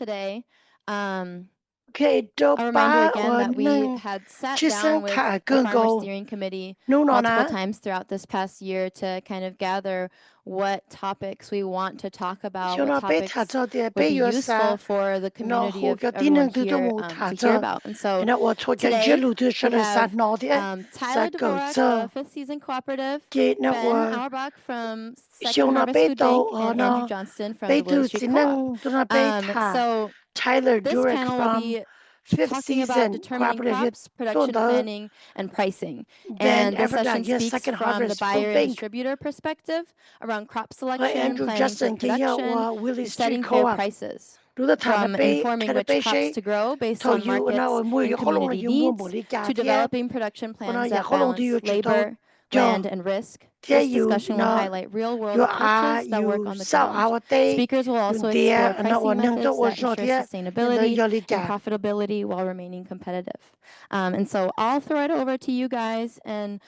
today. Okay, A reminder dopa again or that we nung had sat chisan down with ka the Farmer gungo Steering Committee no multiple na times throughout this past year to kind of gather what topics we want to talk about, what shona be ta topics zo de would be be yo useful sa for the no community ho of ga everyone dinang du do here mu ta to hear zo about. And so na wo cho ja today lu du we sha sa have no de sa Tyler go Dvorak zo of Fifth Season Cooperative, ge na Ben wo Auerbach from Second shona Harvest be Foodbank, do and Andrew no Johnston from be the Willy du Street Co-Op. zinang du na be ta So Tyler this Dvorak panel will from be Fifth talking about Season determining Cooperative crops, phone production da planning, and pricing. Ben And this Everett session yes speaks Second from the Harvest buyer and Foodbank distributor perspective around crop selection, Andrew planning for Johnston ge ya production, wa Willy and Street setting fair Co-op prices. do the ta From be informing ta which be crops she to grow based to on you na markets mu and yo holong community you mu needs, mo li ga to tie developing production ko na plans ya that holong du balance yu chu to labor, land, and risk. tie This you discussion will na highlight real-world you approaches that work you on the sao ground. our day Speakers will also you explore there na wa pricing nang to methods wa that so ensure tie in the sustainability yo li and ga profitability while remaining competitive. And so I'll throw it over to you guys. And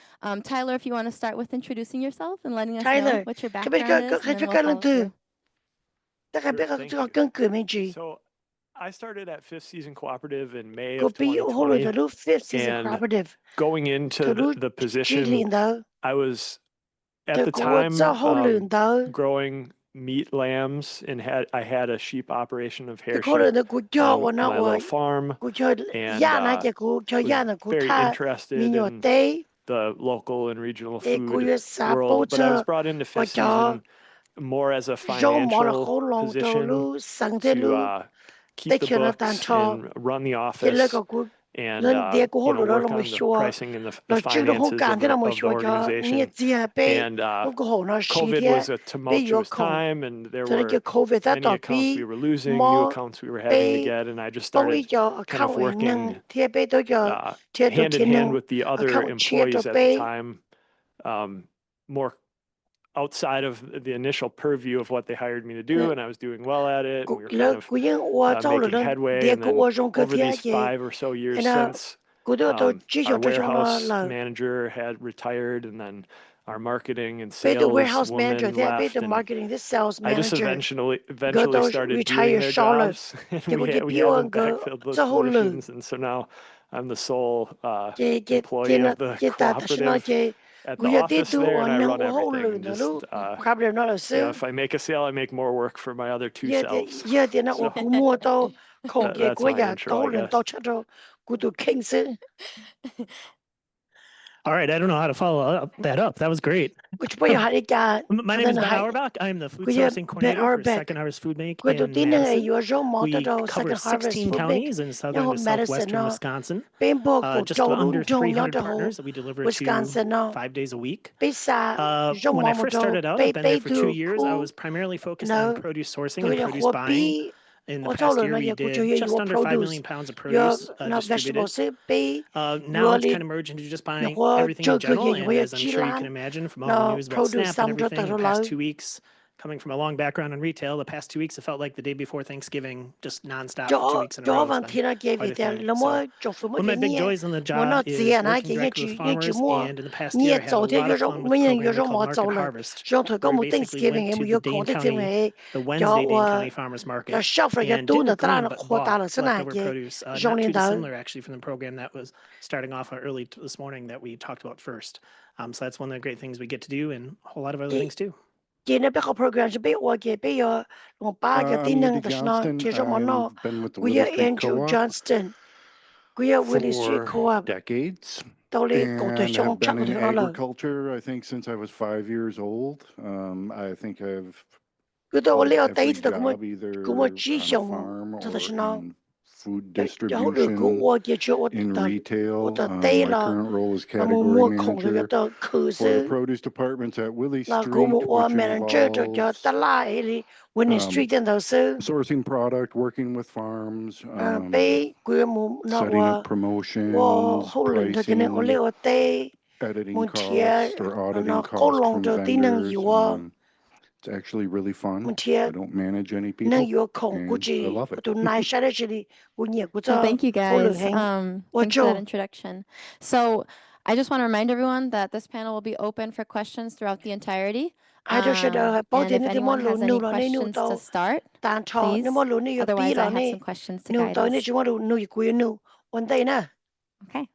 Tyler, if you want to start with introducing yourself and letting us know Tyler what your ka be background is, and then we'll follow through. Sure, thank you. So I started at Fifth Season Cooperative in May go of be holo 2020, the lu Fifth Season and Cooperative going into the position, I was at the time growing meat lambs and I had a sheep operation of hair sheep on my little farm, and was very interested in the local and regional food world. But I was brought into Fifth Season more as a financial position to keep the books and run the office and work on the pricing and the finances of the organization. And COVID was a tumultuous time, and there were many accounts we were losing, new accounts we were having to get, and I just started kind of working hand in hand with the other employees at the time, more outside of the initial purview of what they hired me to do, and I was doing well at it, and we were kind of making headway. And then over these 5 or so years since, our warehouse manager had retired, and then our marketing and sales woman left, and I just eventually started doing their jobs, and we haven't backfilled those positions, and so now I'm the sole employee of the cooperative at the office there, and I run everything. And just if I make a sale, I make more work for my other 2 selves. So that's my intro, I guess. All right, I don't know how to follow that up. That was great. My name is Ben Auerbach. I'm the food sourcing coordinator for Second Harvest Foodbank in Madison. We cover 16 counties in southern to southwestern Wisconsin. Just under 300 partners that we deliver to 5 days a week. When I first started out, I've been there for 2 years. I was primarily focused on produce sourcing and produce buying. In the past year, we did just under 5 million pounds of produce distributed. Now it's kind of merged into just buying everything in general. And as I'm sure you can imagine from all the news about SNAP and everything, the past 2 weeks, coming from a long background in retail, the past 2 weeks, it felt like the day before Thanksgiving, just nonstop for 2 weeks in a row. It's been quite a thing. So one of my big joys on the job is working directly with farmers. And in the past year, I had a lot of fun with a program called Market Harvest, where we basically went to the Dane County, the Wednesday Dane County Farmers Market, and didn't glean but bought leftover produce. Not too dissimilar, actually, from the program that was starting off early this morning that we talked about first. So that's one of the great things we get to do, and a whole lot of other things too. Program I've been with the Willy Street Co-op for decades, and have been in agriculture, I think, since I was 5 years old. I think I've held every job either on a farm or in food distribution, in retail. My current role is category manager for the produce departments at Willy Street, which involves sourcing product, working with farms, setting up promotions, pricing, editing costs or auditing costs from vendors. It's actually really fun. I don't manage any people, and I love it. Well, thank you guys. Thanks for that introduction. So I just want to remind everyone that this panel will be open for questions throughout the entirety. And if anyone has any questions to start, please. Otherwise, I have some questions to guide us. Okay.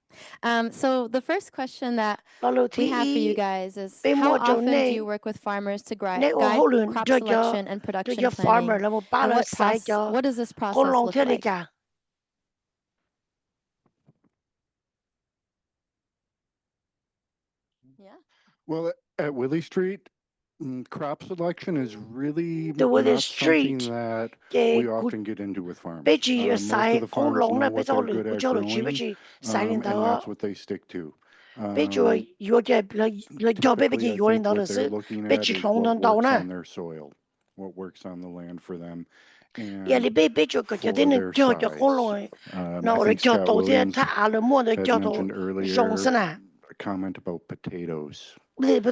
So the first question that we have for you guys is, how often do you work with farmers to guide crop selection and production planning? And what does this process look like? Yeah. Well, at Willy Street, crop selection is really not something that we often get into with farms. Most of the farms know what they're good at growing, and that's what they stick to. Typically, I think what they're looking at is what works on their soil, what works on the land for them, and for their size. I think Scott Williams had mentioned earlier a comment about potatoes. If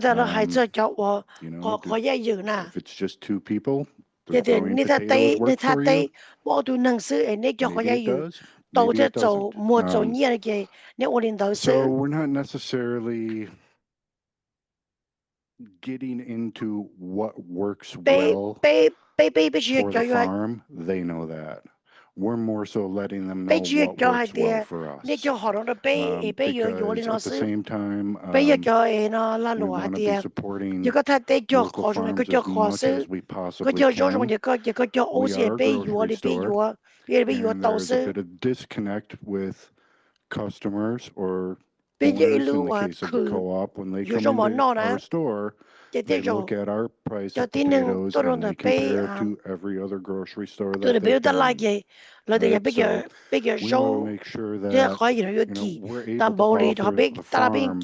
it's just two people, they're growing potatoes work for you. Maybe it does. Maybe it doesn't. So we're not necessarily getting into what works well for the farm. They know that. We're more so letting them know what works well for us. Because at the same time, we want to be supporting local farms as much as we possibly can. We are a grocery store, and there's a bit of disconnect with customers or owners in the case of the co-op. When they come into our store, they look at our price of potatoes and they compare it to every other grocery store that they've been. Right? So we want to make sure that we're able to offer the farm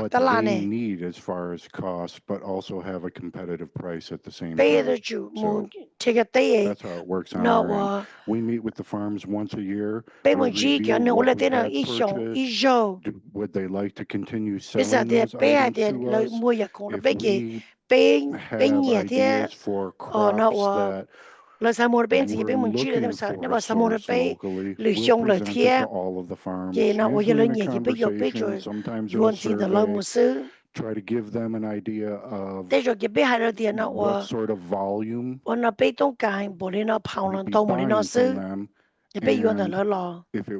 what they need as far as cost, but also have a competitive price at the same time. So that's how it works on our end. We meet with the farms once a year. We review what we had purchased. Would they like to continue selling those items to us? If we have ideas for crops that we're looking for a source locally, we'll present it to all of the farms, usually in a conversation, sometimes in a survey, try to give them an idea of what sort of volume we'd be buying from them, and if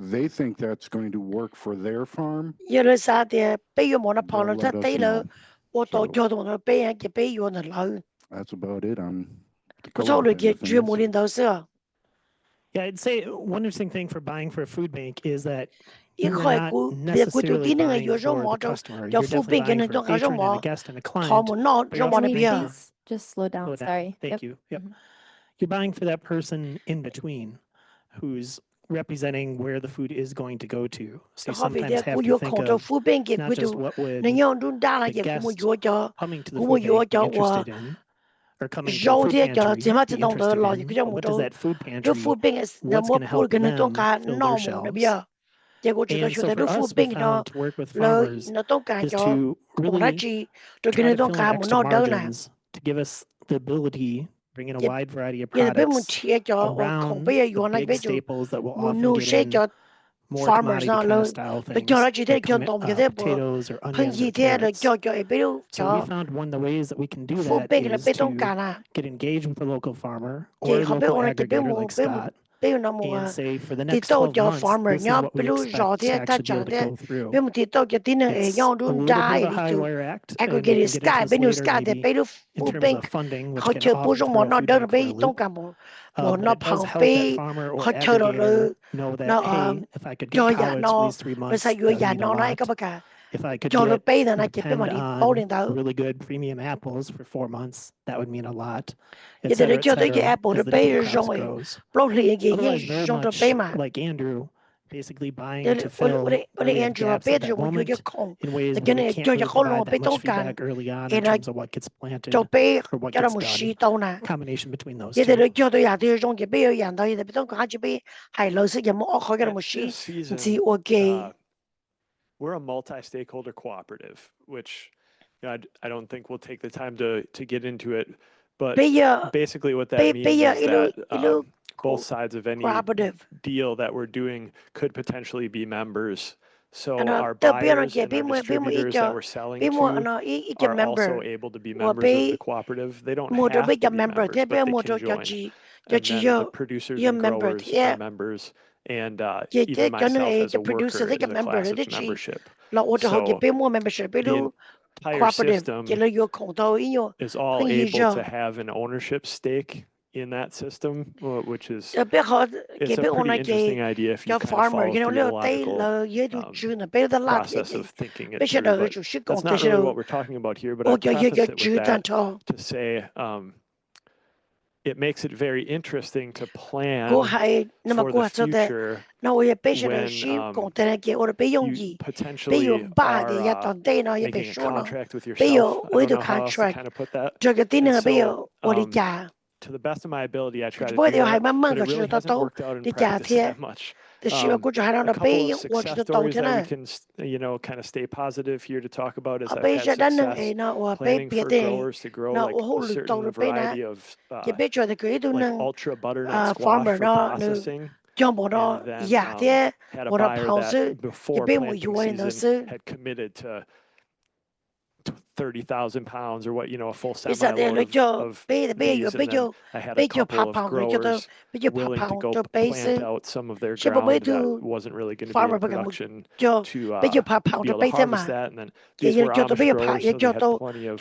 they think that's going to work for their farm, they'll let us know. So that's about it on the co-op end of things. Yeah, I'd say one interesting thing for buying for a food bank is that you're not necessarily buying for the customer. You're definitely buying for a patron and a guest and a client. But you're also buying just slow down. Sorry. Thank you. Yep. You're buying for that person in between who's representing where the food is going to go to. So you sometimes have to think of not just what would the guest coming to the food bank be interested in, or coming to the food pantry be interested in, what does that food pantry, what's going to help them fill their shelves. And so for us, we found to work with farmers is to really try to fill in extra margins to give us the ability, bring in a wide variety of products around the big staples that will often get in more commodity kind of style things, like potatoes or onions or carrots. So we found one of the ways that we can do that is to get engaged with the local farmer or local aggregator like Scott, and say for the next 12 months, this is what we expect to actually be able to go through. It's a little bit of a high wire act, and we can get into this later maybe in terms of funding, which can often throw a food bank for a loop. But it does help that farmer or aggregator know that, hey, if I could get pallets for these 3 months, that would mean a lot. If I could depend on really good premium apples for 4 months, that would mean a lot, et cetera, as the different crops grows. Otherwise, very much like Andrew, basically buying to fill where we have gaps at that moment in ways where we can't really provide that much feedback early on in terms of what gets planted or what gets done. Combination between those two. Fifth Season, we're a multi-stakeholder cooperative, which I don't think we'll take the time to get into it. But basically what that means is that both sides of any deal that we're doing could potentially be members. So our buyers and our distributors that we're selling to are also able to be members of the cooperative. They don't have to be members, but they can join. And then the producers and growers are members, and even myself as a worker is a class of membership. So the entire system is all able to have an ownership stake in that system, which is it's a pretty interesting idea if you kind of follow through the logical process of thinking it through. But that's not really what we're talking about here. But I preface it with that to say it makes it very interesting to plan for the future when you potentially are making a contract with yourself. I don't know how else to kind of put that. And so, to the best of my ability, I try to do that, but it really hasn't worked out in practice that much. A couple of success stories that we can, kind of stay positive here to talk about is I've had success planning for growers to grow like a certain variety of like ultra butternut squash for processing. And then had a buyer that before planting season had committed to 30,000 pounds or what, a full semi-load of these, and then I had a couple of growers willing to go plant out some of their ground that wasn't really going to be in production to be able to harvest that. And then these were Amish growers, so they had plenty of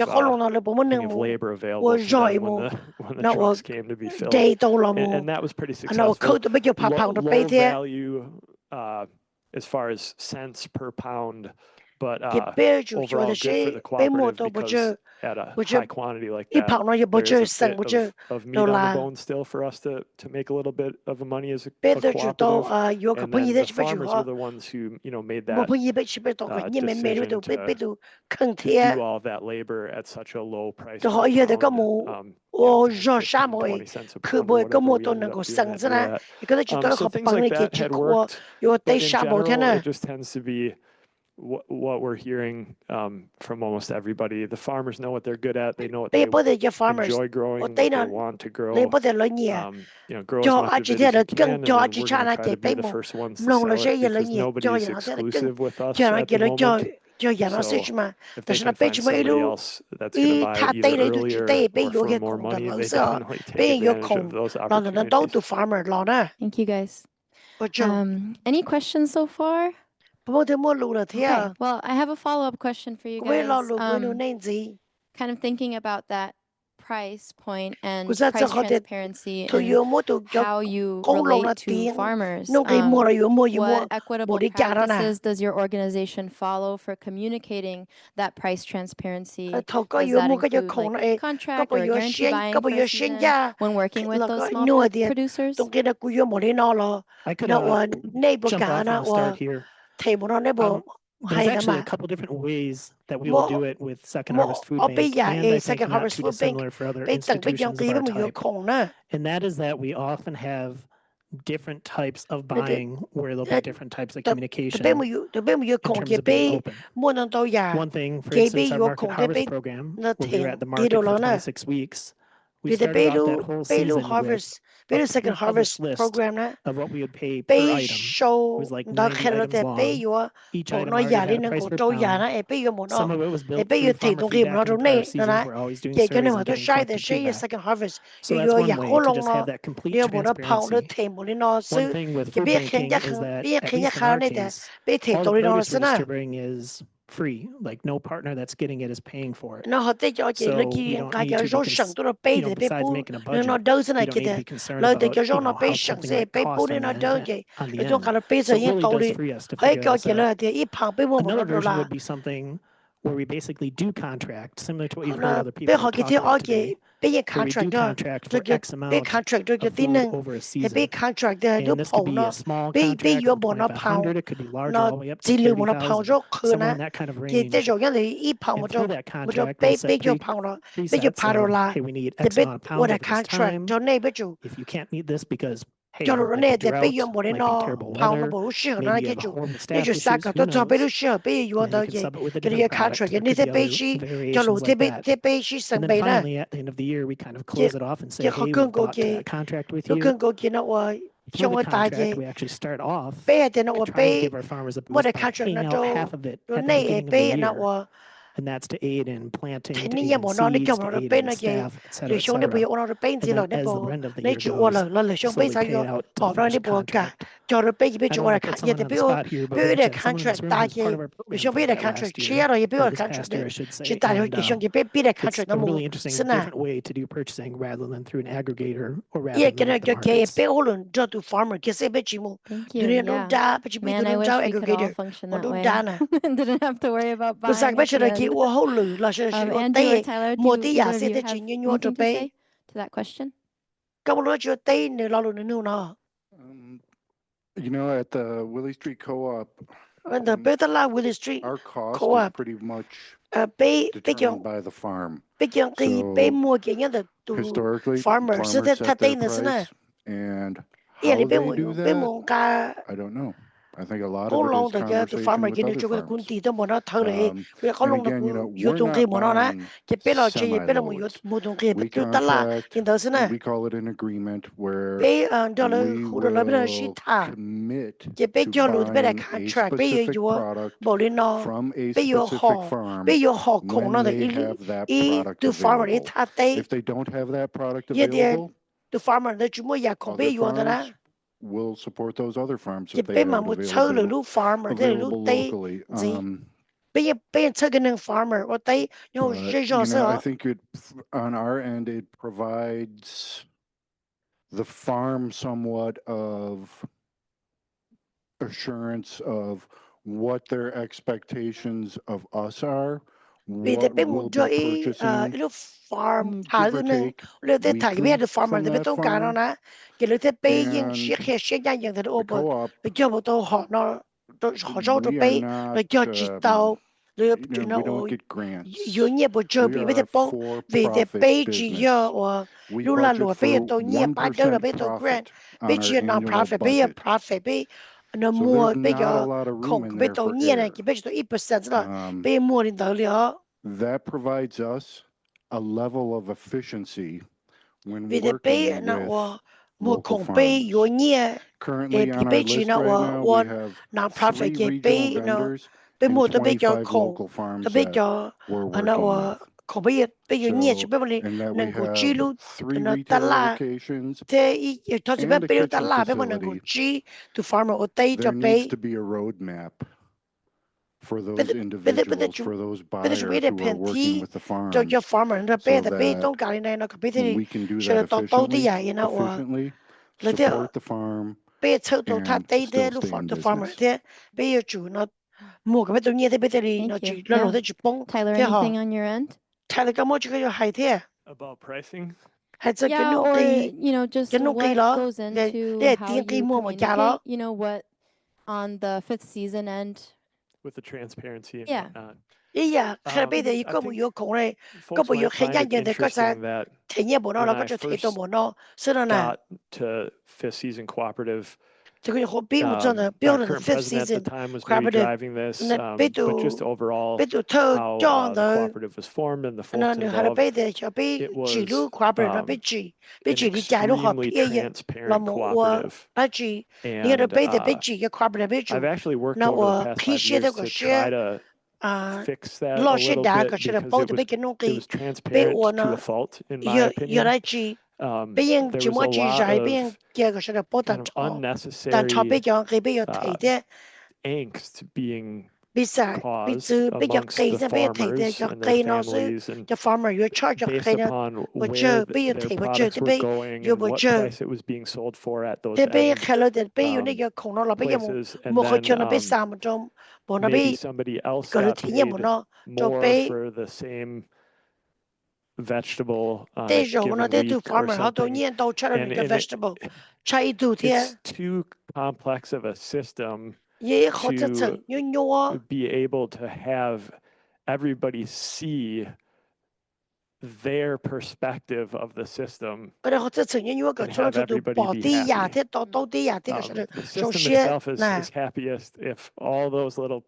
labor available to them when the trucks came to be filled. And that was pretty successful. Low value as far as cents per pound, but overall good for the cooperative because at a high quantity like that, there is a bit of meat on the bone still for us to make a little bit of money as a cooperative. And then the farmers were the ones who, made that decision to do all of that labor at such a low price per pound, 20 cents a pound or whatever we ended up doing that. So things like that had worked, but in general, it just tends to be what we're hearing from almost everybody. The farmers know what they're good at. They know what they enjoy growing, what they want to grow. Grow as much of it as you can, and then we're going to try to be the first ones to sell it because nobody is exclusive with us at the moment. So if they can find somebody else that's going to buy it either earlier or for more money, they definitely take advantage of those opportunities. Thank you, guys. Any questions so far? Okay. Well, I have a follow-up question for you guys. Kind of thinking about that price point and price transparency and how you relate to farmers. What equitable practices does your organization follow for communicating that price transparency? Does that include like contract or guarantee buying for a season when working with those small producers? I could jump off and start here. There's actually a couple different ways that we will do it with Second Harvest Foodbank, and I think not too dissimilar for other institutions of our type. And that is that we often have different types of buying where there'll be different types of communication in terms of being open. One thing, for instance, our market harvest program, where we were at the market for 26 weeks, we started off that whole season with a Second Harvest list of what we would pay per item. It was like 90 items long. Each item already had a price per pound. Some of it was built through farmer feedback in prior seasons. We're always doing surveys and getting collective feedback. So that's one way to just have that complete transparency. One thing with food banking is that, at least in our case, all the produce we're distributing is free. Like no partner that's getting it is paying for it. So you don't need to be, besides making a budget, you don't need to be concerned about, how something might cost on the end. So it really does free us to figure this out. Another version would be something where we basically do contract, similar to what you've heard other people talk about today, where we do contract for X amount of food over a season. And this could be a small contract for 2,500, it could be larger, all the way up to 30,000, somewhere in that kind of range. And through that contract, we'll set presets of, hey, we need X amount of pounds over this time. If you can't meet this because hey, might be drought, might be terrible weather, maybe you have a horrible staff issues, who knows? And then you can sub it with a different product. There could be other variations like that. And then finally, at the end of the year, we kind of close it off and say, hey, we bought a contract with you. through the contract, we actually start off trying to give our farmers a boost by paying out half of it at the beginning of the year. And that's to aid in planting, to aid in seeds, to aid in staff, et cetera, et cetera. And then as the end of the year goes, slowly pay it out to finish the contract. I don't want to put someone on the spot here, but we actually have someone in this room who's part of our program for that last year, or this past year, I should say. And it's a really interesting, different way to do purchasing rather than through an aggregator or rather than at the markets. Thank you. Yeah. Man, I wish we could all function that way. Didn't have to worry about buying at the end. Andrew or Tyler, do either of you have anything to say to that question? You know, at the Willy Street Co-op, Willy Street our cost Co-op is pretty much determined by the farm. So historically, farmers set their price, and how they do that, I don't know. I think a lot of it is conversation with other farms. And again, you know, we're not buying semi-loads. We contract, we call it an agreement where we will commit to buying a specific product from a specific farm when they have that product available. If they don't have that product available, other farms will support those other farms if they have it available locally. But, you know, I think on our end, it provides the farm somewhat of assurance of what their expectations of us are, what we'll be purchasing, give or take, weekly from that farm. And the co-op, we are not, we don't get grants. We are a for-profit business. We budget for 1% profit on our annual budget. So there's not a lot of room in there for error. That provides us a level of efficiency when working with local farms. Currently on our list right now, we have 3 regional vendors and 25 local farms that we're working with. So, and that we have 3 retail locations and a kitchen facility. There needs to be a roadmap for those individuals, for those buyers who are working with the farms, so that we can do that efficiently, support the farm, and still stay in business. Thank you. Yeah. Tyler, anything on your end? About pricing? Yeah, or, you know, just what goes into how you communicate, you know, what on the Fifth Season end. With the transparency and Yeah. whatnot. Yeah, I think folks might find it interesting that when I first got to Fifth Season Cooperative, our current president at the time was maybe driving this, but just overall how the cooperative was formed and the folks involved, it was an extremely transparent cooperative. And I've actually worked over the past 5 years to try to fix that a little bit because it was transparent to a fault, in my opinion. There was a lot of kind of unnecessary angst being caused amongst the farmers and their families, and based upon where their products were going and what price it was being sold for at those places. And then maybe somebody else got paid more for the same vegetable on a given week or something. And it's too complex of a system to be able to have everybody see their perspective of the system and have everybody be happy. The system itself is happiest if all those little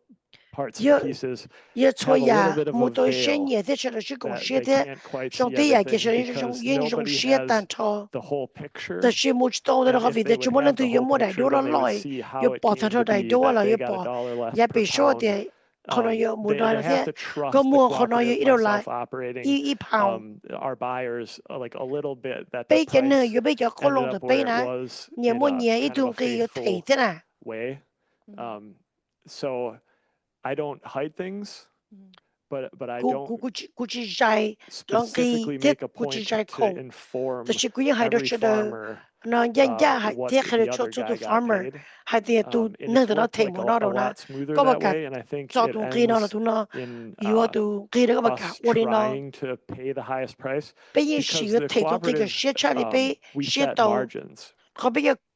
parts and pieces have a little bit of a veil that they can't quite see everything because nobody has the whole picture. And if they would have the whole picture, then they would see how it came to be that they got $1 less per pound. They have to trust the cooperative by self-operating our buyers like a little bit that the price ended up where it was in a kind of a faithful way. So I don't hide things, but I don't specifically make a point to inform every farmer what the other guy got paid. And it's worked like a lot smoother that way, and I think it ends in us trying to pay the highest price because the cooperative, we set margins.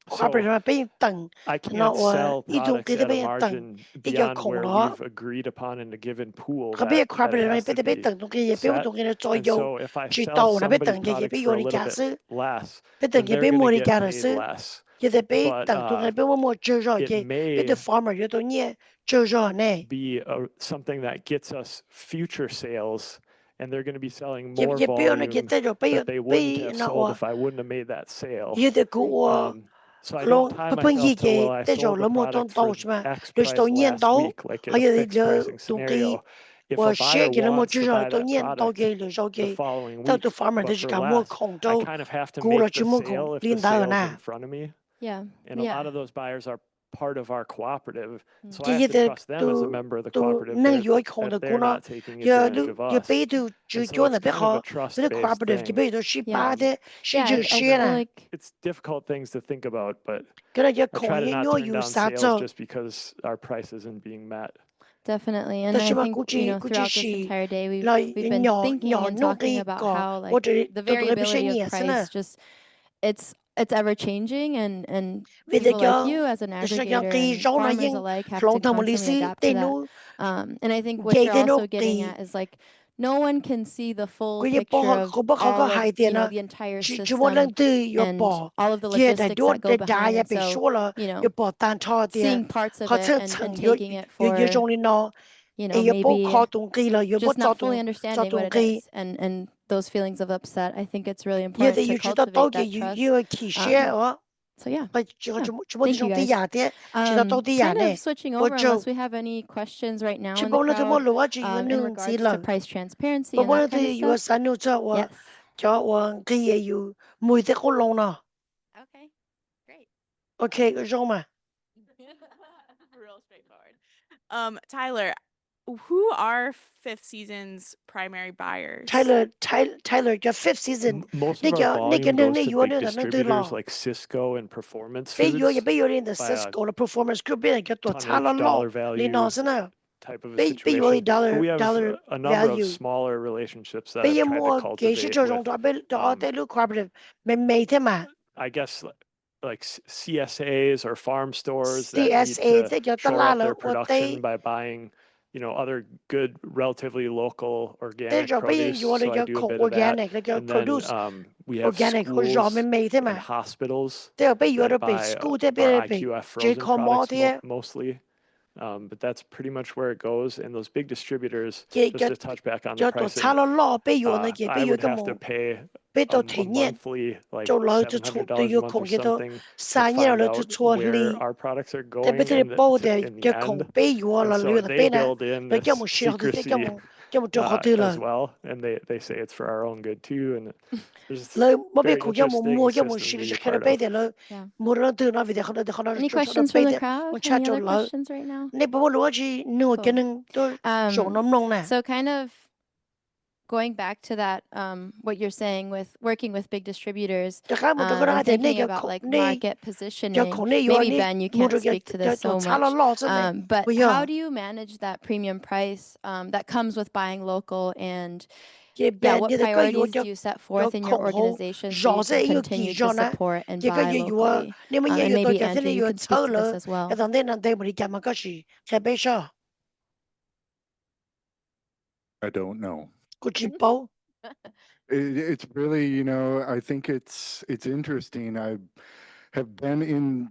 So I can't sell products at a margin beyond where we've agreed upon in a given pool that it has to be set. And so if I sell somebody's product for a little bit less, then they're going to get paid less. But it may be something that gets us future sales, and they're going to be selling more volume that they wouldn't have sold if I wouldn't have made that sale. So I don't tie myself to, well, I sold the product for X price last week, like in a fixed pricing scenario. If a buyer wants to buy that product the following week, but for less, I kind of have to make the sale if the sale's in front of me. Yeah. And a lot of those buyers are part of our cooperative. So I have to trust them as a member of the cooperative that they're not taking advantage of us. And so it's kind of a trust-based thing. It's difficult things to think about, but I try to not turn down sales just because our price isn't being met. Definitely. And I think, throughout this entire day, we've been thinking and talking about how the variability of price just, it's ever changing, and people like you as an aggregator and farmers alike have to constantly adapt to that. And I think what you're also getting at is no one can see the full picture of all of the entire system and all of the logistics that go behind it. So seeing parts of it and taking it for maybe just not fully understanding what it is, and those feelings of upset. I think it's really important to cultivate that trust. So yeah, thank you guys. Kind of switching over, unless we have any questions right now in the crowd in regards to price transparency and that kind of stuff. Yes. Okay, great. Okay, Roma. Real straightforward. Tyler, who are Fifth Season's primary buyers? Tyler, your Fifth Season. Most of our volume goes to big distributors like Cisco and Performance Foods. The Cisco, the Performance Group, dollar value type of a situation. But we have a number of smaller relationships that I've tried to cultivate with, I guess, like CSAs or farm stores that need to shore up their production by buying, other good, relatively local organic produce. So I do a bit of that. And then we have schools and hospitals that buy our IQF frozen products mostly. But that's pretty much where it goes. And those big distributors, just to touch back on the pricing, I would have to pay a monthly, like $700 a month or something, to find out where our products are going in the end. And so they build in this secrecy as well, and they say it's for our own good too. And there's very interesting systems to be part of. Any questions from the crowd? Any other questions right now? Cool. So kind of going back to that, what you're saying with working with big distributors, and thinking about market positioning. Maybe Ben, you can't speak to this so much, but how do you manage that premium price that comes with buying local, and what priorities do you set forth in your organization so you can continue to support and buy locally? And maybe Andrew, you can speak to this as well. I don't know. It's really, I think it's interesting. I have been in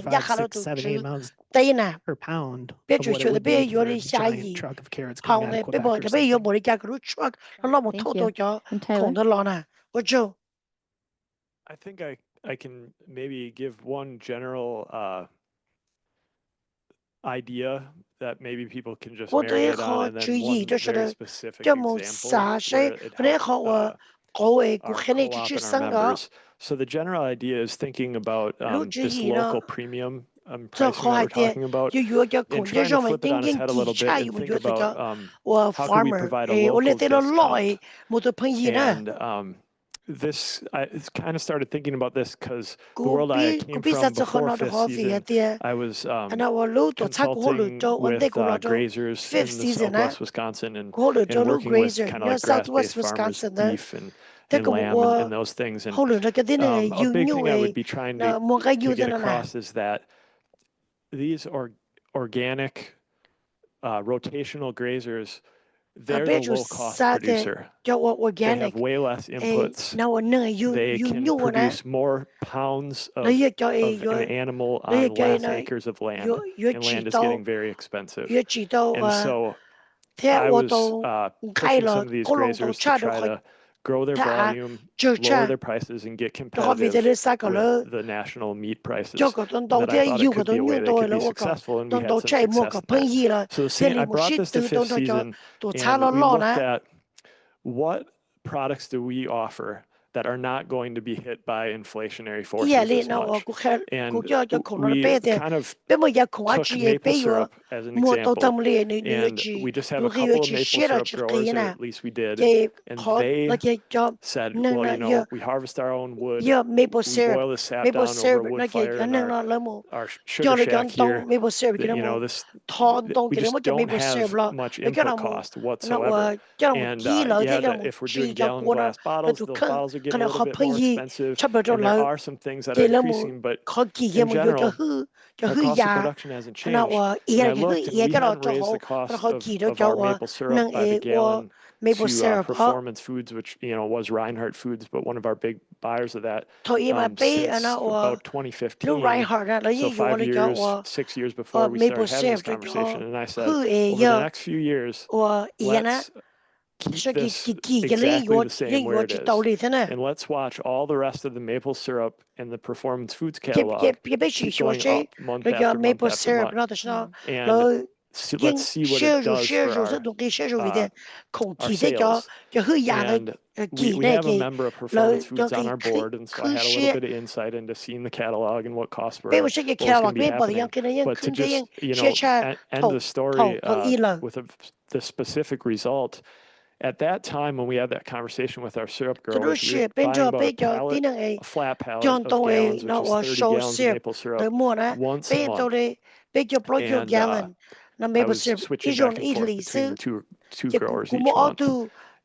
5, 6, 7, 8 pounds per pound of what it would be for a giant truck of carrots coming out of Quebec or something. I think I can maybe give one general idea that maybe people can just marinate on, and then one very specific example where it helps co-op and our members. So the general idea is thinking about this local premium pricing that we're talking about, and trying to flip it on its head a little bit and think about how can we provide a local discount. And this, I kind of started thinking about this because the world I came from before Fifth Season, I was consulting with grazers in the Southwest Wisconsin and working with kind of like grass-based farmers, beef and lamb and those things. And a big thing I would be trying to get across is that these organic rotational grazers, they're the low-cost producer. They have way less inputs. They can produce more pounds of an animal on less acres of land, and land is getting very expensive. And so I was pushing some of these grazers to try to grow their volume, lower their prices, and get competitive with the national meat prices. And that I thought it could be a way they could be successful, and we had some success in that. So I brought this to Fifth Season, and we looked at what products do we offer that are not going to be hit by inflationary forces as much. And we kind of took maple syrup as an example, and we just have a couple of maple syrup growers, or at least we did, and they said, well, you know, we harvest our own wood, we boil the sap down over a wood fire in our sugar shack here. You know, we just don't have much input cost whatsoever. And if we're doing gallon glass bottles, those bottles are getting a little bit more expensive, and there are some things that are increasing, but in general, our cost of production hasn't changed. And I looked, and we hadn't raised the cost of our maple syrup by the gallon to Performance Foods, which, you know, was Reinhardt Foods, but one of our big buyers of that since about 2015. So 5 years, 6 years before we started having this conversation. And I said, over the next few years, let's keep this exactly the same where it is. And let's watch all the rest of the maple syrup and the Performance Foods catalog keep going up month after month after month. And let's see what it does for our sales. And we have a member of Performance Foods on our board, and so I had a little bit of insight into seeing the catalog and what costs were going to be happening. But to just, you know, end the story with the specific result, at that time when we had that conversation with our syrup growers, we were buying about a flat pallet of gallons, which is 30 gallons of maple syrup, once a month. And I was switching back and forth between the two growers each month.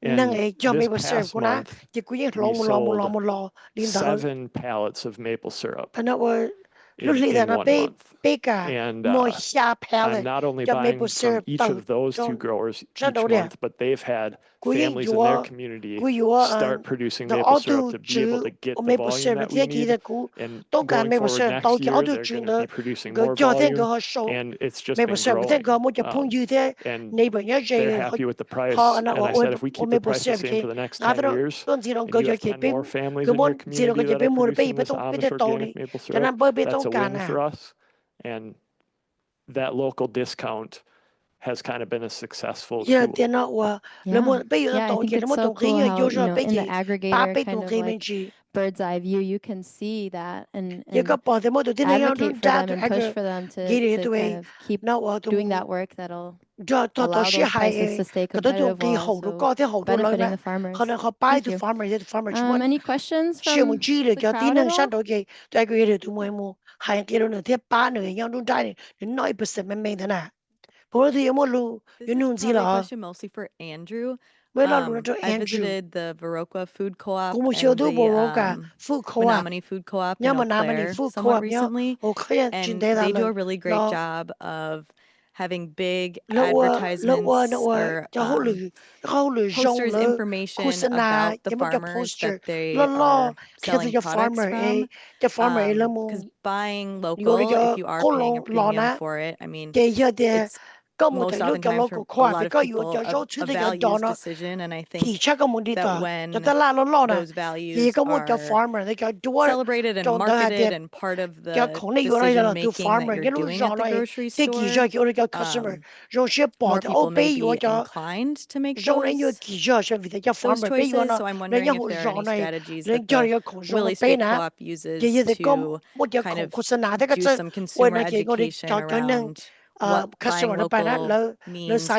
And this past month, we sold 7 pallets of maple syrup in 1 month. And I'm not only buying from each of those 2 growers each month, but they've had families in their community start producing maple syrup to be able to get the volume that we need. And going forward next year, they're going to be producing more volume, and it's just been growing. And they're happy with the price. And I said, if we keep the price the same for the next 10 years, and you have 10 more families in your community that are producing this Amish organic maple syrup, that's a win for us. And that local discount has kind of been a successful tool. Yeah, I think it's so cool how, you know, in the aggregator kind of like bird's eye view, you can see that and advocate for them and push for them to kind of keep doing that work that'll allow those prices to stay competitive while also benefiting the farmers. Thank you. Any questions from the crowd at all? This is probably a question mostly for Andrew. I visited the Dvorak Food Co-op and the Menominee Food Co-op in Eau Claire somewhat recently, and they do a really great job of having big advertisements or posters, information about the farmers that they are selling products from. Because buying local, if you are paying a premium for it, I mean, it's most oftentimes for a lot of people a values decision, and I think that when those values are celebrated and marketed and part of the decision making that you're doing at the grocery store, more people may be inclined to make those choices. So I'm wondering if there are any strategies that the Willy Street Co-op uses to kind of do some consumer education around what buying local means for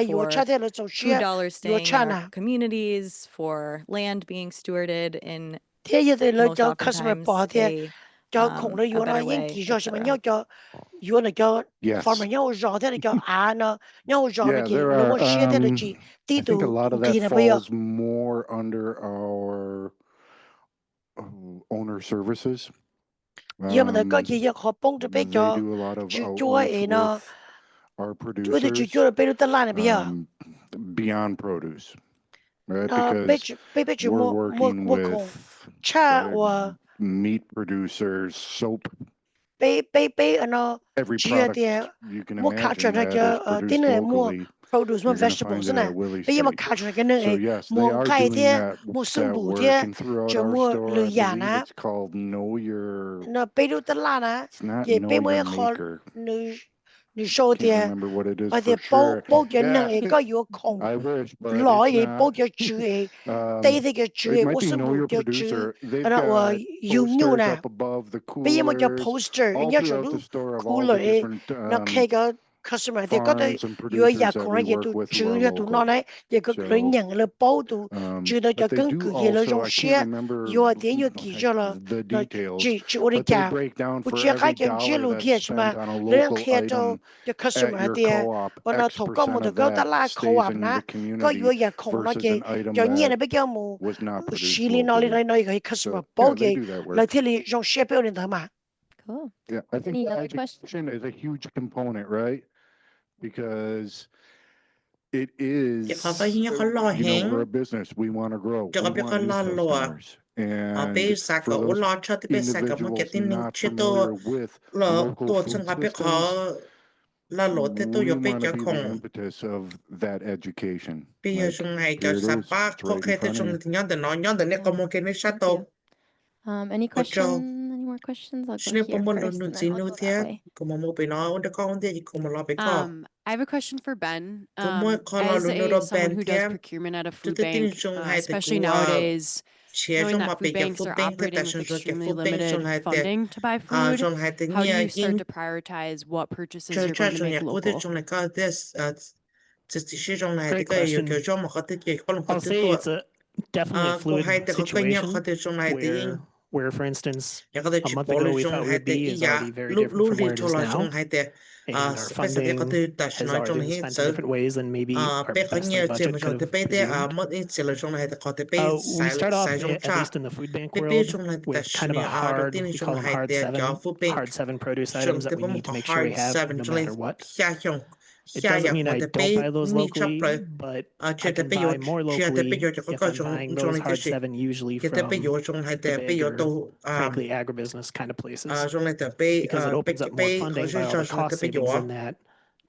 food dollars staying in our communities, for land being stewarded in most oftentimes a better way, etc. Yes. Yeah, there are. I think a lot of that falls more under our owner services. They do a lot of outreach with our producers beyond produce, right? Because we're working with meat producers, soap, every product you can imagine that is produced locally. You're going to find it at Willy Street. So yes, they are doing that work, and throughout our store, I believe it's called Know Your. It's not Know Your Maker. Can't remember what it is for sure. Yeah. I wish, but it's not. It might be Know Your Producer. They've got posters up above the coolers, all throughout the store of all the different farms and producers that we work with who are local. But they do also, I can't remember the details, but they break down for every dollar that's spent on a local item at your co-op, X percent of that stays in the community versus an item that was not produced locally. So yeah, they do that work. Cool. Yeah, I think education is a huge component, right? Because it is, we're a business. We want to grow. We want new customers. And for those individuals not familiar with local food systems, we want to be the impetus of that education. Like, here it is. It's right in front of you. Any questions? Any more questions? I'll go here first, and then I'll go that way. I have a question for Ben. As someone who does procurement at a food bank, especially nowadays, knowing that food banks are operating with extremely limited funding to buy food, how do you start to prioritize what purchases you're going to make local? Great question. I'll say it's definitely a fluid situation where, for instance, a month ago we thought we'd be is already very different from where it is now. And our funding has already been spent in different ways than maybe our best budget could have presumed. We start off, at least in the food bank world, with kind of a hard, we call them hard seven produce items that we need to make sure we have no matter what. It doesn't mean I don't buy those locally, but I can buy more locally if I'm buying those hard seven usually from the big or, frankly, agribusiness kind of places, because it opens up more funding by all the cost savings in that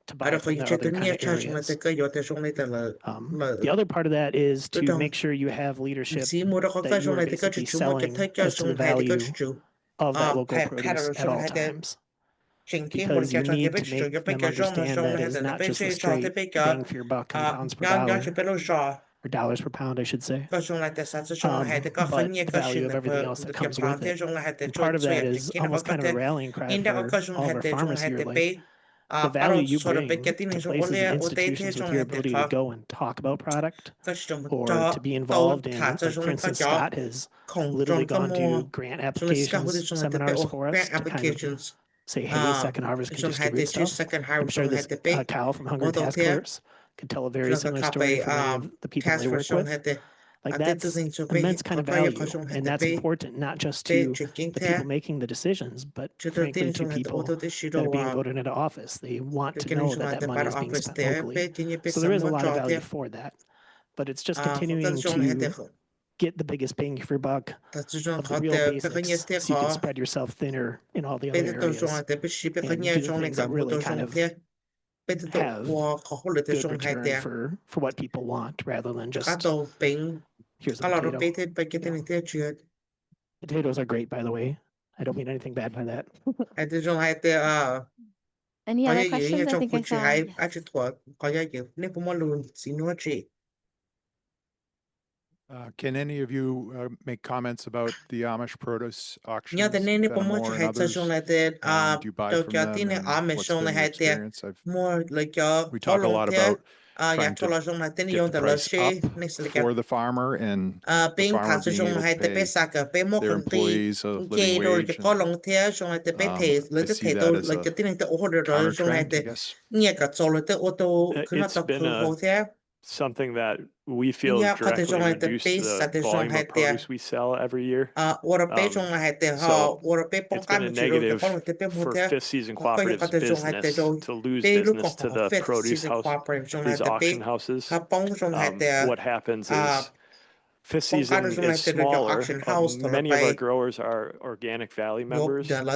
to buy from the other kind of areas. The other part of that is to make sure you have leadership that you are basically selling as to the value of that local produce at all times. Because you need to make them understand that it's not just a straight bang for your buck in pounds per dollar, or dollars per pound, I should say, but the value of everything else that comes with it. And part of that is almost kind of a rallying cry for all of our farmers here. Like, the value you bring to places and institutions with your ability to go and talk about product, or to be involved in, like, for instance, Scott has literally gone to grant applications, seminars for us to kind of say, hey, Second Harvest can distribute stuff. I'm sure this Kyle from Hunger Task Force could tell a very similar story from many of the people they work with. Like, that's immense kind of value, and that's important not just to the people making the decisions, but frankly to people that are being voted into office. They want to know that that money is being spent locally. So there is a lot of value for that, but it's just continuing to get the biggest bang for your buck of the real basics, so you can spread yourself thinner in all the other areas and do the things that really kind of have good return for what people want rather than just here's a potato. Potatoes are great, by the way. I don't mean anything bad by that. Any other questions? I think I saw. Yes. Can any of you make comments about the Amish produce auctions, Fenimore and others? Do you buy from them? And what's been your experience? We talk a lot about trying to get the price up for the farmer and the farmer being able to pay their employees a living wage. And, I see that as a counter trend, I guess. It's been something that we feel has directly reduced the volume of produce we sell every year. So it's been a negative for Fifth Season Cooperative's business to lose business to the produce house, these auction houses. What happens is Fifth Season is smaller. Many of our growers are Organic Valley members, and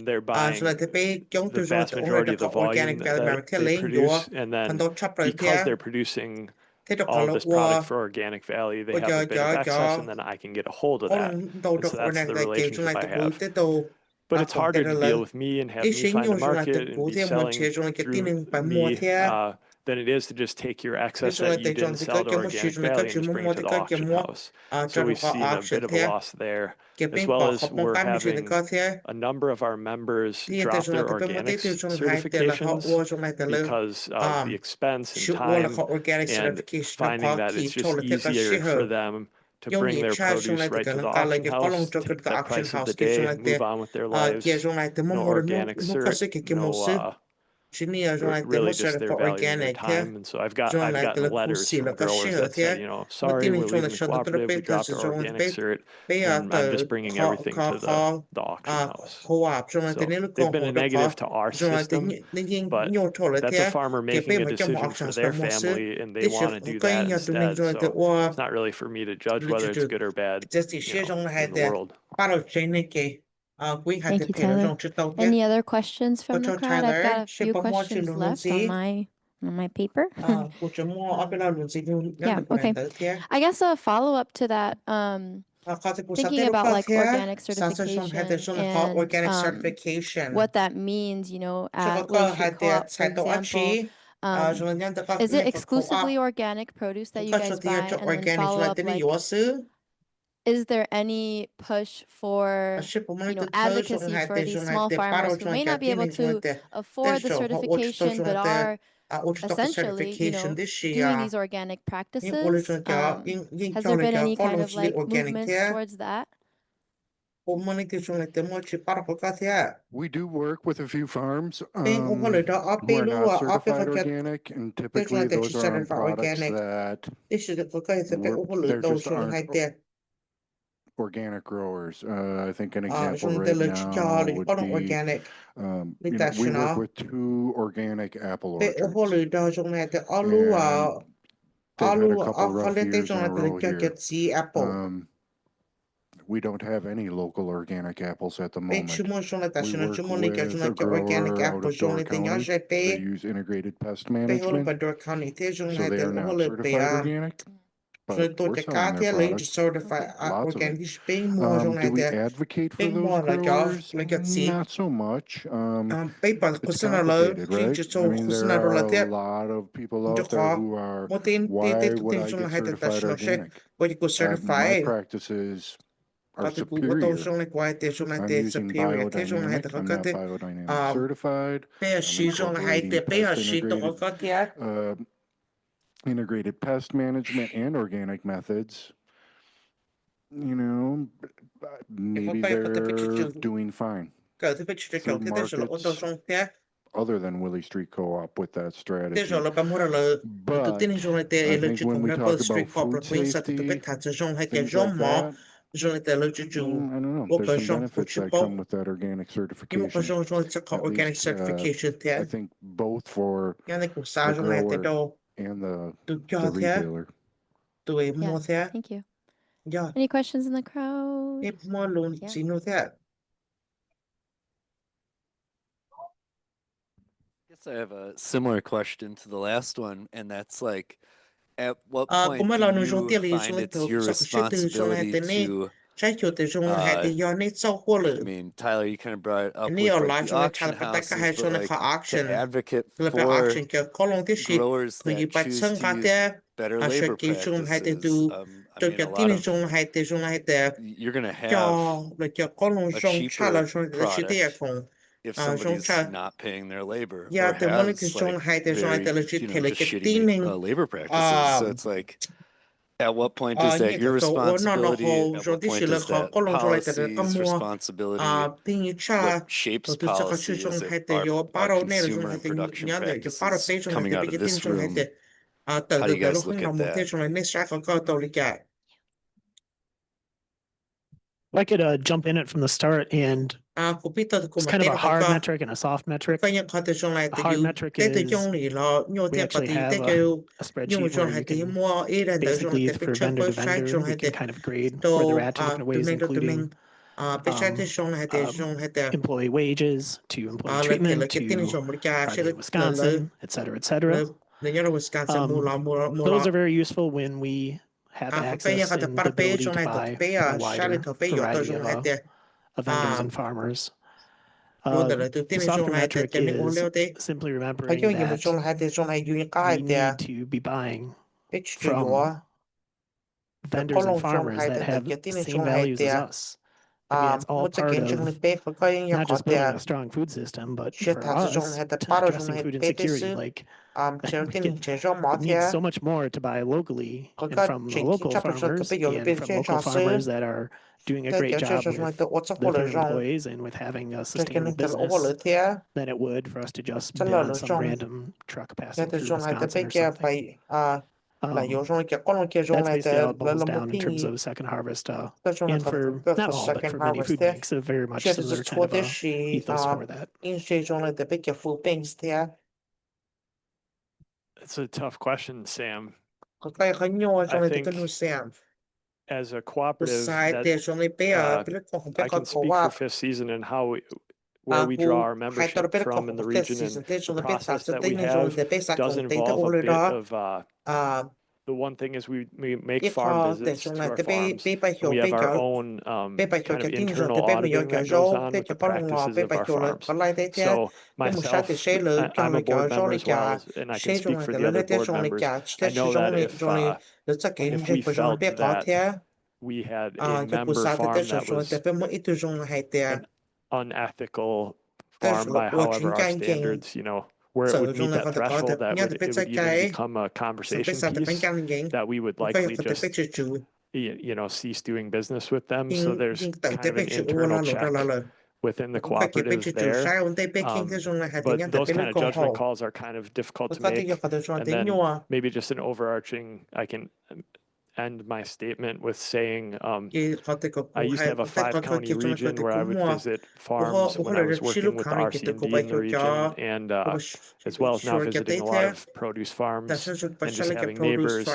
they're buying the vast majority of the volume that they produce. And then because they're producing all of this product for Organic Valley, they have a bit of excess, and then I can get a hold of that. And so that's the relationship I have. But it's harder to deal with me and have me find a market and be selling through me than it is to just take your excess that you didn't sell to Organic Valley and just bring it to the auction house. So we've seen a bit of a loss there, as well as we're having a number of our members drop their organics certifications because of the expense and time, and finding that it's just easier for them to bring their produce right to the auction house, take that price of the day, move on with their lives. No organic cert, no really just their value and their time. And so I've gotten letters from growers that said, sorry, we're leaving the cooperative, we dropped our organic cert, and I'm just bringing everything to the auction house. So they've been a negative to our system, but that's a farmer making a decision for their family, and they want to do that instead. So it's not really for me to judge whether it's good or bad, in the world. Thank you, Tyler. Any other questions from the crowd? I've got a few questions left on my paper. Yeah, okay. I guess a follow-up to that, thinking about like organic certification and what that means, at Willy Street Co-op, for example. Is it exclusively organic produce that you guys buy? And then follow up, like, is there any push for, advocacy for these small farmers who may not be able to afford the certification, but are essentially, doing these organic practices? Has there been any kind of like movements towards that? We do work with a few farms who are not certified organic, and typically those are on products that there just aren't organic growers. I think an example right now would be, we work with 2 organic apple orchards. And they've had a couple rough years in a row here. We don't have any local organic apples at the moment. We work with a grower out of Door County. They use integrated pest management, so they are not certified organic. But we're selling their products. Lots of it. Do we advocate for those growers? Not so much. It's complicated, right? I mean, there are a lot of people out there who are, why would I get certified organic? My practices are superior. I'm using biodynamic. I'm not biodynamic certified. I'm incorporating integrated pest management and organic methods. Maybe they're doing fine through markets other than Willy Street Co-op with that strategy. But I think when we talk about food safety, things like that, I don't know. There's some benefits that come with that organic certification. At least, I think both for the grower and the retailer. Yeah, thank you. Any questions in the crowd? Guess guess I have a similar question to the last one, and that's like, at what point do you find it's your responsibility to, I mean, Tyler, you kind of brought it up with like the auction houses, but like to advocate for growers that choose to use better labor practices. I mean, a lot of, you're going to have a cheaper product if somebody's not paying their labor or has like very, just shitty labor practices. So it's like, at what point is that your responsibility? At what point is that policy's responsibility? What shapes policy? Is it our consumer and production practices coming out of this room? How do you guys look at that? I could jump in it from the start, and it's kind of a hard metric and a soft metric. A hard metric is we actually have a spreadsheet where you can basically, for vendor to vendor, we can kind of grade where they're at in different ways, including employee wages to employee treatment to are they in Wisconsin, et cetera, et cetera. Those are very useful when we have access and the ability to buy a wider variety of vendors and farmers. The softer metric is simply remembering that we need to be buying from vendors and farmers that have the same values as us. I mean, it's all part of not just building a strong food system, but for us, addressing food insecurity. Like, it needs so much more to buy locally and from the local farmers and from local farmers that are doing a great job with their employees and with having a sustainable business than it would for us to just bid on some random truck passing through Wisconsin or something. That's basically how it boils down in terms of Second Harvest, and for not all, but for many food banks, a very much similar kind of ethos for that. It's a tough question, Sam. I think as a cooperative, I can speak for Fifth Season and where we draw our membership from in the region, and the process that we have does involve a bit of the one thing is we make farm visits to our farms, and we have our own kind of internal auditing that goes on with the practices of our farms. So myself, I'm a board member as well, and I can speak for the other board members. I know that if we felt that we had a member farm that was an unethical farm by however our standards, where it would meet that threshold, that it would even become a conversation piece, that we would likely just cease doing business with them. So there's kind of an internal check within the cooperatives there. But those kind of judgment calls are kind of difficult to make. And then maybe just an overarching, I can end my statement with saying I used to have a 5-county region where I would visit farms when I was working with the RCMD in the region, and as well as now visiting a lot of produce farms and just having neighbors.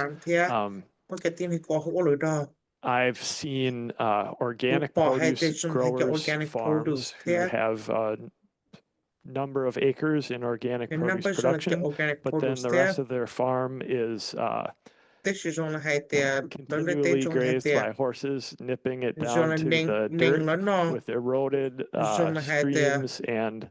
I've seen organic produce growers farms who have a number of acres in organic produce production, but then the rest of their farm is continually grazed by horses, nipping it down to the dirt with eroded streams and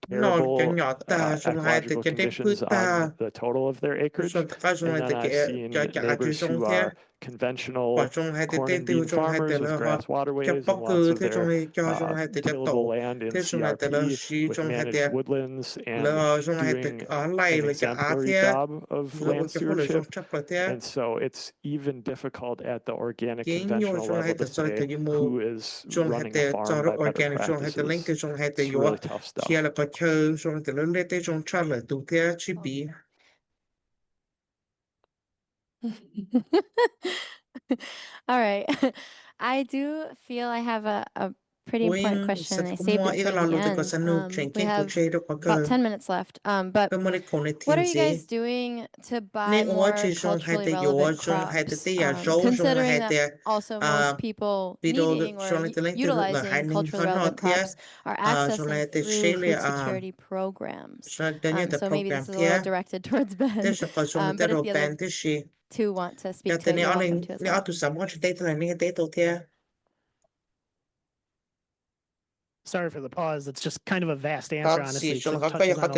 terrible ecological conditions on the total of their acreage. And then I've seen neighbors who are conventional corn and bean farmers with grass waterways and lots of their tillable land in CRP with managed woodlands and doing an exemplary job of land stewardship. And so it's even difficult at the organic conventional level to say who is running a farm by better practices. It's really tough stuff. All right. I do feel I have a pretty important question. I saved it for the end. We have about 10 minutes left. But what are you guys doing to buy more culturally relevant crops? Considering that also most people needing or utilizing culturally relevant crops are accessing through food security programs. So maybe this is a little directed towards Ben. But if the other two want to speak to it, you're welcome to as well. Sorry for the pause. It's just kind of a vast answer, honestly. It touches on a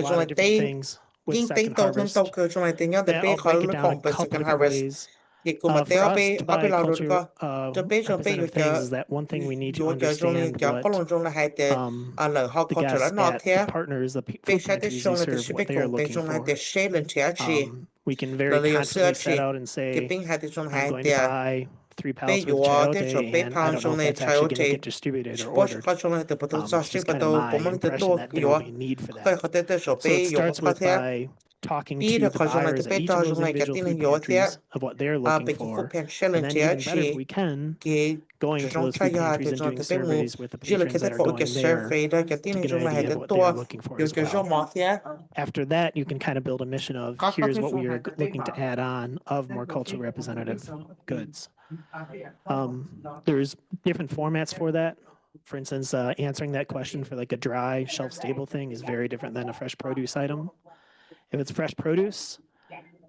lot of different things with Second Harvest. I'll break it down a couple different ways. For us to buy culture representative things is that one thing we need to understand what the guests at the partners, the food pantries we serve, what they are looking for. We can very confidently set out and say, I'm going to buy 3 pallets with chayote, and I don't know if that's actually going to get distributed or ordered. It's just kind of my impression that there will be a need for that. So it starts with by talking to the buyers at each of those individual food pantries of what they're looking for, and then even better if we can, going into those food pantries and doing surveys with the patrons that are going there to get an idea of what they're looking for as well. After that, you can kind of build a mission of here's what we are looking to add on of more culturally representative goods. There's different formats for that. For instance, answering that question for like a dry shelf-stable thing is very different than a fresh produce item. If it's fresh produce,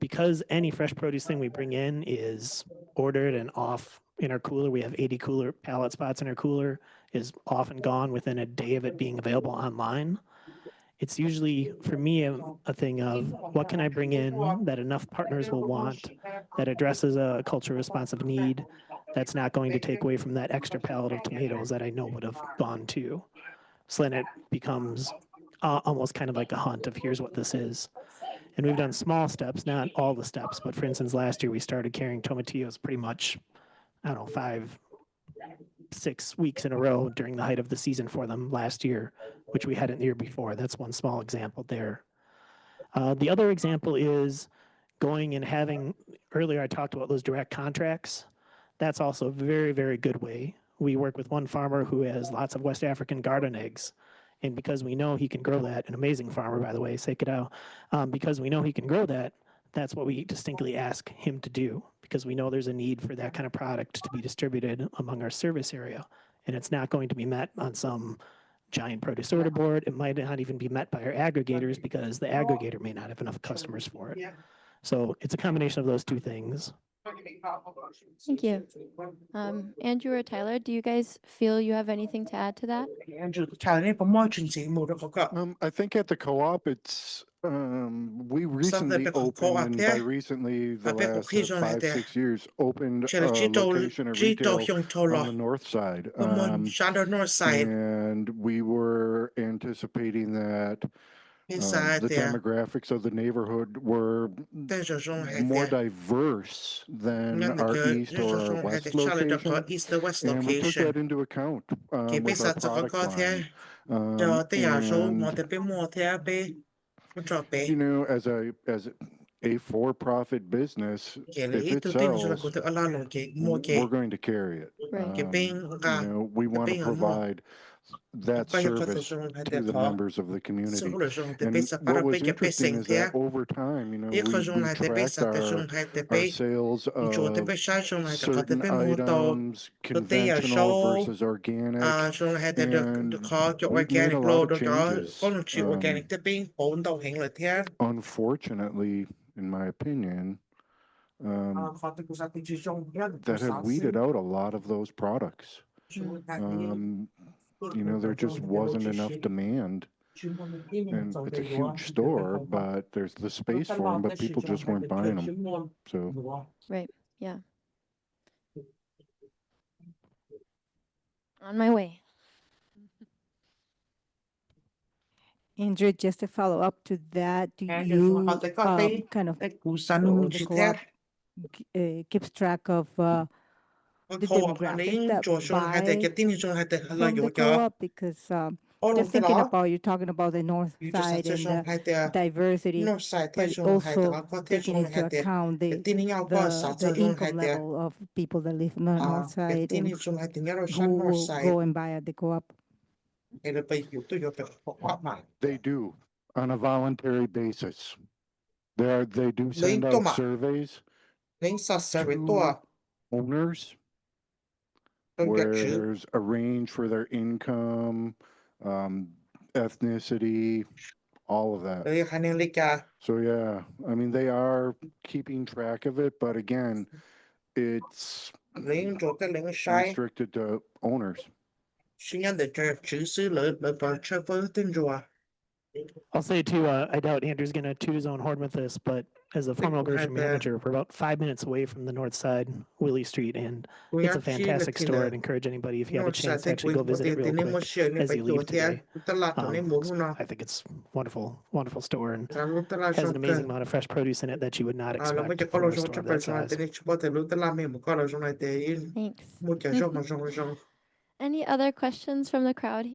because any fresh produce thing we bring in is ordered and off in our cooler, we have 80 cooler pallet spots in our cooler, is off and gone within a day of it being available online. It's usually, for me, a thing of what can I bring in that enough partners will want, that addresses a culture responsive need, that's not going to take away from that extra pallet of tomatoes that I know would have gone to. So then it becomes almost kind of like a hunt of here's what this is. And we've done small steps, not all the steps, but for instance, last year we started carrying tomatillos pretty much, I don't know, 5, 6 weeks in a row during the height of the season for them last year, which we hadn't the year before. That's one small example there. The other example is going and having, earlier I talked about those direct contracts. That's also a very, very good way. We work with one farmer who has lots of West African garden eggs. And because we know he can grow that, an amazing farmer, by the way, Sekidao, because we know he can grow that, that's what we distinctly ask him to do, because we know there's a need for that kind of product to be distributed among our service area. And it's not going to be met on some giant produce order board. It might not even be met by our aggregators because the aggregator may not have enough customers for it. So it's a combination of those two things. Thank you. Andrew or Tyler, do you guys feel you have anything to add to that? Andrew, I think at the co-op, it's we recently opened, and by recently, the last 5-6 years, opened a location of retail on the north side. And we were anticipating that the demographics of the neighborhood were more diverse than our east or our west location, and we took that into account with our product line. You know, as a for-profit business, if it sells, we're going to carry it. You know, we want to provide that service to the members of the community. And what was interesting is that over time, you know, we tracked our sales of certain items, conventional versus organic, and we've made a lot of changes. Unfortunately, in my opinion, that have weeded out a lot of those products. You know, there just wasn't enough demand, and it's a huge store, but there's the space for them, but people just weren't buying them. So right, yeah. On my way. Andrew, just to follow up to that, do you kind of keeps track of the demographic that buy from the co-op? Because just thinking about, you're talking about the north side and the diversity, but also taking into account the income level of people that live on the north side and who will go and buy at the co-op. They do on a voluntary basis. They do send out surveys to owners where there's a range for their income, ethnicity, all of that. So yeah, I mean, they are keeping track of it, but again, it's restricted to owners. I'll say too, I doubt Andrew's going to toot his own horn with this, but as a former grocery manager, we're about 5 minutes away from the north side, Willy Street, and it's a fantastic store. I'd encourage anybody, if you have a chance, to actually go visit it real quick as you leave today. I think it's wonderful, wonderful store, and has an amazing amount of fresh produce in it that you would not expect from a store of that size. Thanks. Any other questions from the crowd